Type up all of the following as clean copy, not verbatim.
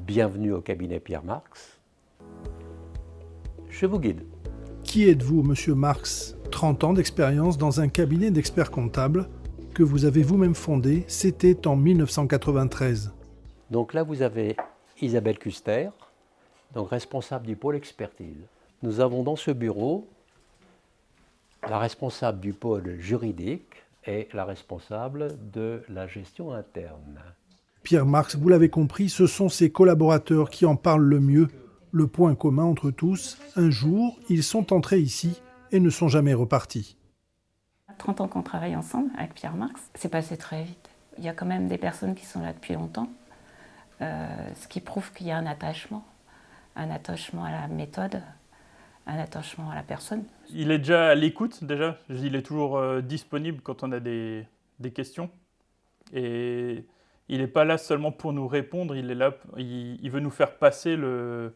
Bienvenue au cabinet Pierre Marx. Je vous guide. Qui êtes-vous, monsieur Marx? 30 ans d'expérience dans un cabinet d'experts comptables que vous avez vous-même fondé, c'était en 1993. Donc là, vous avez Isabelle Custer, donc responsable du pôle expertise. Nous avons dans ce bureau la responsable du pôle juridique et la responsable de la gestion interne. Pierre Marx, vous l'avez compris, ce sont ses collaborateurs qui en parlent le mieux. Le point commun entre tous, un jour, ils sont entrés ici et ne sont jamais repartis. 30 ans qu'on travaille ensemble avec Pierre Marx, c'est passé très vite. Il y a quand même des personnes qui sont là depuis longtemps, ce qui prouve qu'il y a un attachement à la méthode, un attachement à la personne. Il est déjà à l'écoute, déjà. Il est toujours disponible quand on a des questions. Et il n'est pas là seulement pour nous répondre, il est là, il veut nous faire passer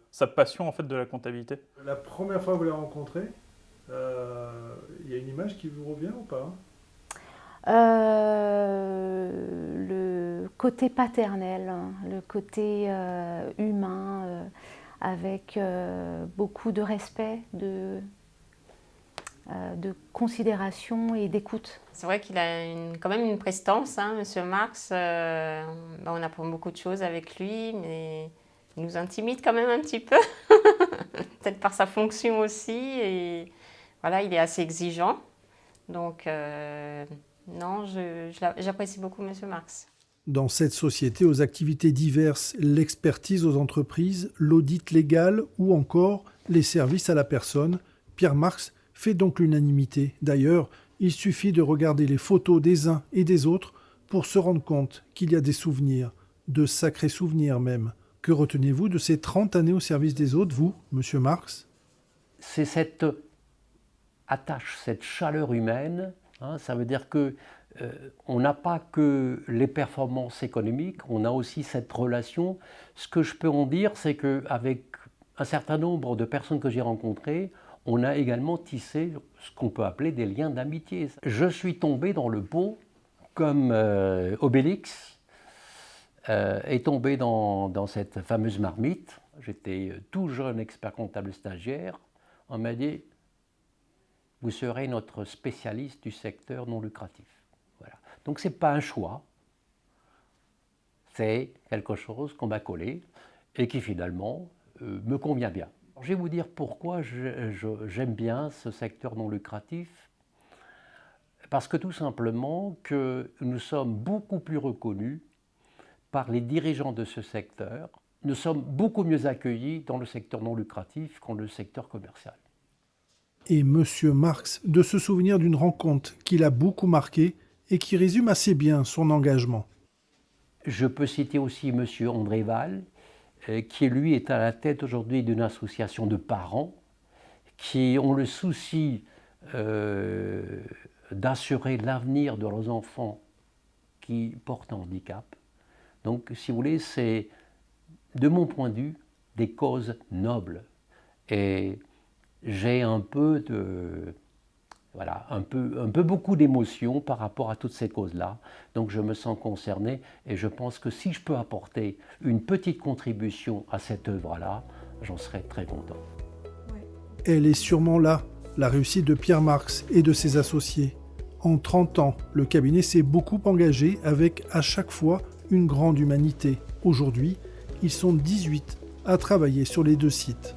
sa passion en fait, de la comptabilité. La première fois que vous l'avez rencontré, il y a une image qui vous revient ou pas? Le côté paternel, le côté humain, avec beaucoup de respect, de considération et d'écoute. C'est vrai qu'il a quand même une prestance, Monsieur Marx. On apprend beaucoup de choses avec lui, mais il nous intimide quand même un petit peu, peut-être par sa fonction aussi. Et voilà, il est assez exigeant. Donc, non, j'apprécie beaucoup Monsieur Marx. Dans cette société aux activités diverses, l'expertise aux entreprises, l'audit légal ou encore les services à la personne, Pierre Marx fait donc l'unanimité. D'ailleurs, il suffit de regarder les photos des uns et des autres pour se rendre compte qu'il y a des souvenirs, de sacrés souvenirs même. Que retenez-vous de ces 30 années au service des autres, vous, monsieur Marx? C'est cette attache, cette chaleur humaine. Ça veut dire que on n'a pas que les performances économiques, on a aussi cette relation. Ce que je peux en dire, c'est qu'avec un certain nombre de personnes que j'ai rencontrées, on a également tissé ce qu'on peut appeler des liens d'amitié. Je suis tombé dans le pot comme Obélix est tombé dans cette fameuse marmite. J'étais tout jeune expert comptable stagiaire. On m'a dit, vous serez notre spécialiste du secteur non lucratif. Voilà. Donc ce n'est pas un choix, c'est quelque chose qu'on m'a collé et qui finalement me convient bien. Je vais vous dire pourquoi j'aime bien ce secteur non lucratif. Parce que tout simplement que nous sommes beaucoup plus reconnus par les dirigeants de ce secteur. Nous sommes beaucoup mieux accueillis dans le secteur non lucratif qu'en le secteur commercial. Et monsieur Marx, de se souvenir d'une rencontre qui l'a beaucoup marqué et qui résume assez bien son engagement. Je peux citer aussi monsieur André Val, qui lui est à la tête aujourd'hui d'une association de parents qui ont le souci d'assurer l'avenir de leurs enfants qui portent un handicap. Donc, si vous voulez, c'est, de mon point de vue, des causes nobles. Et j'ai un peu beaucoup d'émotions par rapport à toutes ces causes-là. Donc je me sens concerné et je pense que si je peux apporter une petite contribution à cette œuvre-là, j'en serai très content. Elle est sûrement là, la réussite de Pierre Marx et de ses associés. En 30 ans, le cabinet s'est beaucoup engagé avec à chaque fois une grande humanité. Aujourd'hui, ils sont 18 à travailler sur les 2 sites.